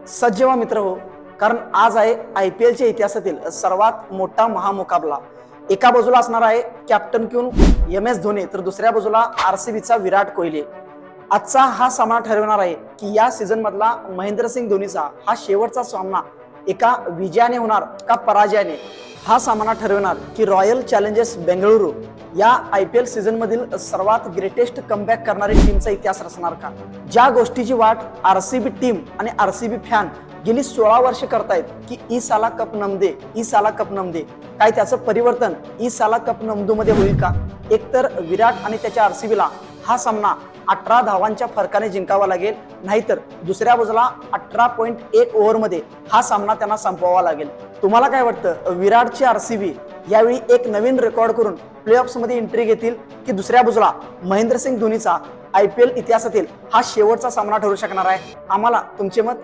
सज्ज व्हा मित्र हो, कारण आज आहे IPLच्या इतिहासातील सर्वात मोठा महामुकाबला। एका बाजूला असणार आहे कॅप्टन क्वीन MS धोनी, तर दुसऱ्या बाजूला RCBचा विराट कोहली। आजचा हा सामना ठरवणार आहे की या सीझन मधला महेंद्रसिंग धोनीचा हा शेवटचा सामना एका विजयाने होणार का पराजयाने। हा सामना ठरवणार की रॉयल चॅलेंजर्स बेंगळुरू या IPL सीझन मधील सर्वात ग्रेटेस्ट कमबॅक करणारी टीमचा इतिहास रचणार का। ज्या गोष्टीची वाट RCB टीम आणि RCB फॅन गेली 16 वर्ष करतायत की ई साला कप नमदे, ई साला कप नमदे, काय त्याचं परिवर्तन ई साला कप नमदू मध्ये होईल का। एकतर विराट आणि त्याच्या RCBला हा सामना 18 धावांच्या फरकाने जिंकावा लागेल, नाहीतर दुसऱ्या बाजूला 18.1 ओव्हरमध्ये हा सामना त्यांना संपवावा लागेल। तुम्हाला काय वाटतं, विराटची RCB यावेळी एक नवीन रेकॉर्ड करून प्लेऑफ्स मध्ये एंट्री घेतील की दुसऱ्या बाजूला महेंद्रसिंग धोनीचा IPL इतिहासातील हा शेवटचा सामना ठरू शकणार आहे। आम्हाला तुमचे मत